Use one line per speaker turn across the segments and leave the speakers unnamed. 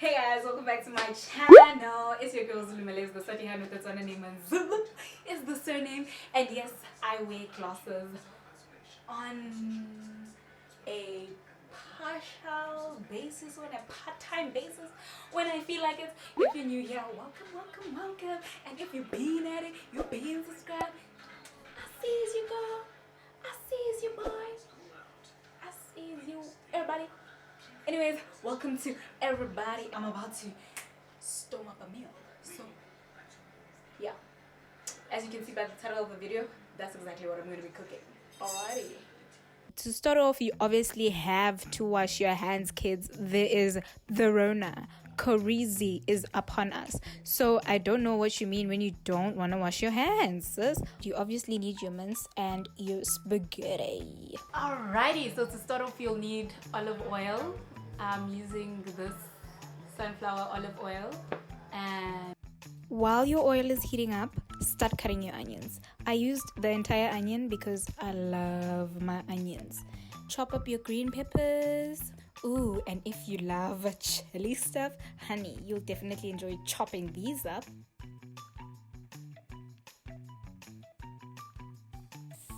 Hey guys, welcome back to my channel. It's your girl Zulu.malebz, the study hand with its own name, and Zulu is the surname. And yes, I wear glasses on a partial basis, on a part-time basis, when I feel like it. If you're new here, welcome. And if you've been at it, you've been subscribed. I sees you, girl. I sees you, boy. I sees you, everybody. Anyways, welcome to everybody. I'm about to storm up a meal. So, yeah. As you can see by the title of the video, that's exactly what I'm going to be cooking. Alrighty. To start off, you obviously have to wash your hands, kids. There is the Rona. Crazy is upon us. So I don't know what you mean when you don't want to wash your hands, sis. You obviously need your mince and your spaghetti. Alrighty, so to start off, you'll need olive oil. I'm using this sunflower olive oil, and while your oil is heating up, start cutting your onions. I used the entire onion because I love my onions. Chop up your green peppers. Ooh, and if you love chili stuff, honey, you'll definitely enjoy chopping these up.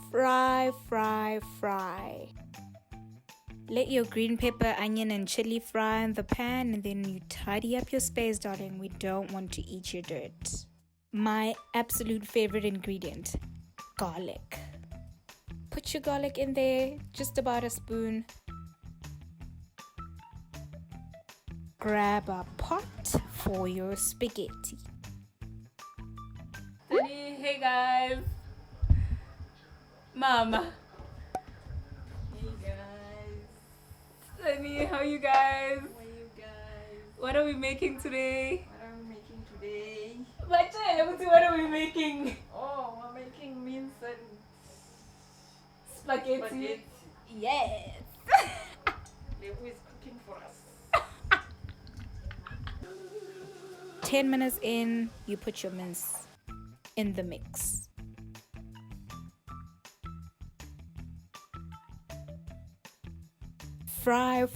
Fry. Let your green pepper, onion, and chili fry in the pan, and then you tidy up your space, darling. We don't want to eat your dirt. My absolute favorite ingredient, garlic. Put your garlic in there, just about a spoon. Grab a pot for your spaghetti. Hey guys. Mama. Sunny, how you guys?
How are you guys?
What are we making today?
What are we making today?
What are we making?
Oh, we're making mince and
Spaghetti. Yes.
Leo is cooking for us.
10 minutes in, you put your mince in the mix. Fry,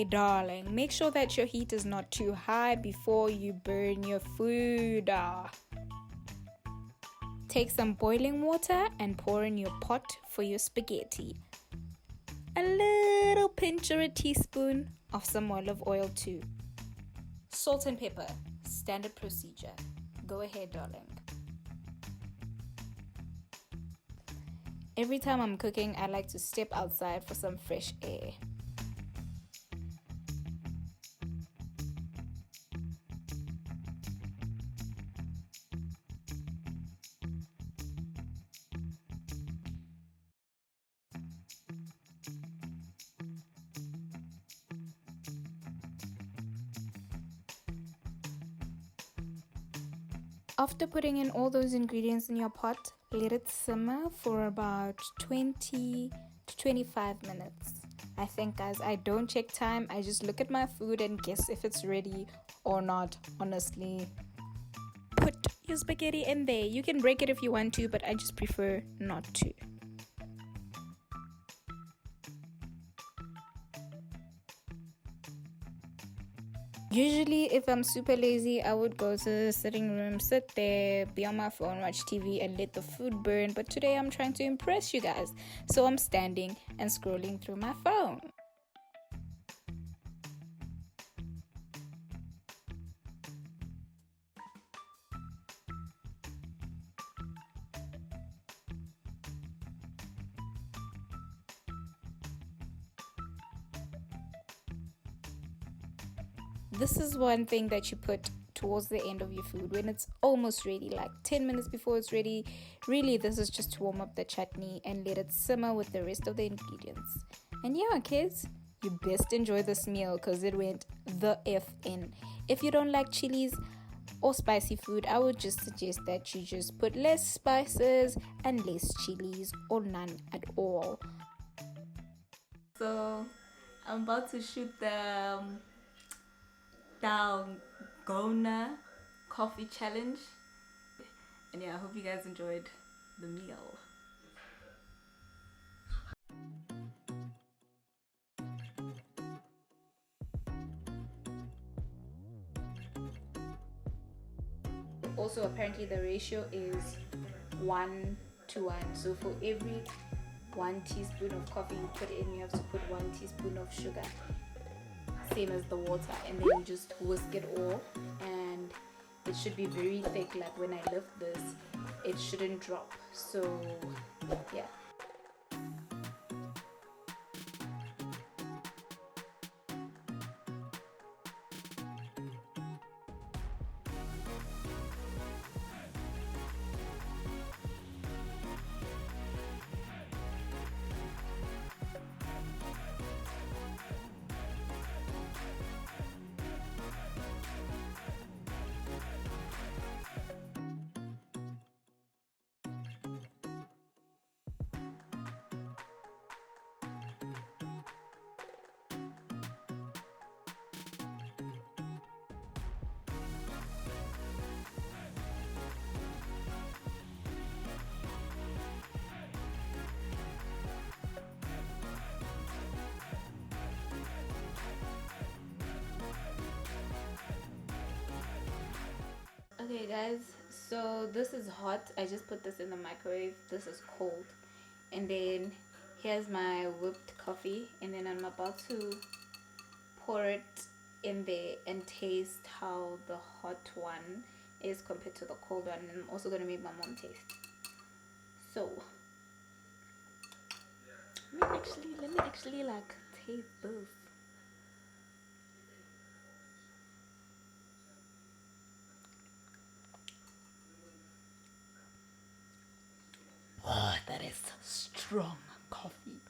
darling. Make sure that your heat is not too high before you burn your food. Take some boiling water and pour in your pot for your spaghetti. A little pinch or a teaspoon of some olive oil too. Salt and pepper, standard procedure. Go ahead, darling. Every time I'm cooking, I like to step outside for some fresh air. After putting in all those ingredients in your pot, let it simmer for about 20 to 25 minutes. I think, guys, I don't check time. I just look at my food and guess if it's ready or not, honestly. Put your spaghetti in there. You can break it if you want to, but I just prefer not to. Usually, if I'm super lazy, I would go to the sitting room, sit there, be on my phone, watch TV, and let the food burn. But today, I'm trying to impress you guys. So I'm standing and scrolling through my phone. This is one thing that you put towards the end of your food when it's almost ready, like 10 minutes before it's ready. Really, this is just to warm up the chutney and let it simmer with the rest of the ingredients. And yeah, kids, you best enjoy this meal because it went the F in. If you don't like chilies or spicy food, I would just suggest that you just put less spices and less chilies or none at all. So I'm about to shoot the Dalgona coffee challenge, and yeah, I hope you guys enjoyed the meal. also apparently the ratio is 1:1. So for every 1 teaspoon of coffee you put in, you have to put 1 teaspoon of sugar, same as the water, and then you just whisk it all, and it should be very thick. Like when I lift this, it shouldn't drop. So yeah. Okay guys, so this is hot. I just put this in the microwave. This is cold. And then here's my whipped coffee, and then I'm about to pour it in there and taste how the hot one is compared to the cold one. And I'm also going to make my mom taste. So let me actually like taste this. Oh, that is strong coffee.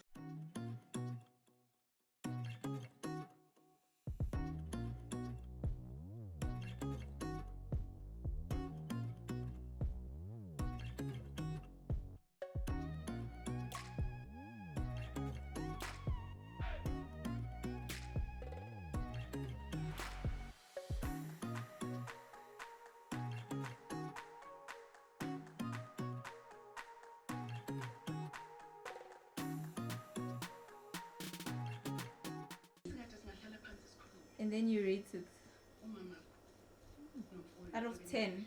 And then you rate it out of 10.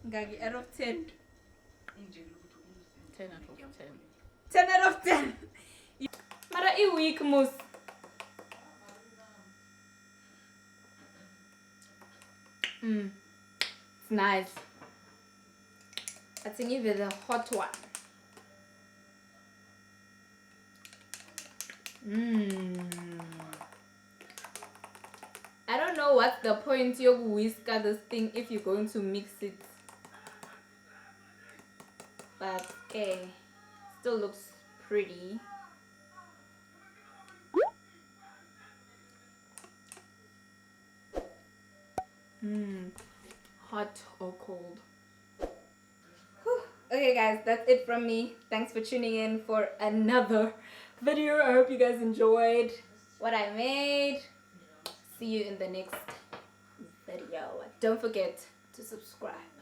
Ngagi, out of 10.
10 out of 10.
10 out of 10. Mara I weak mus. It's nice. I think even the hot one. I don't know what's the point you whisker this thing if you're going to mix it, but okay, still looks pretty. Hot or cold? Whew. Okay guys, that's it from me. Thanks for tuning in for another video. I hope you guys enjoyed what I made. See you in the next video. Don't forget to subscribe.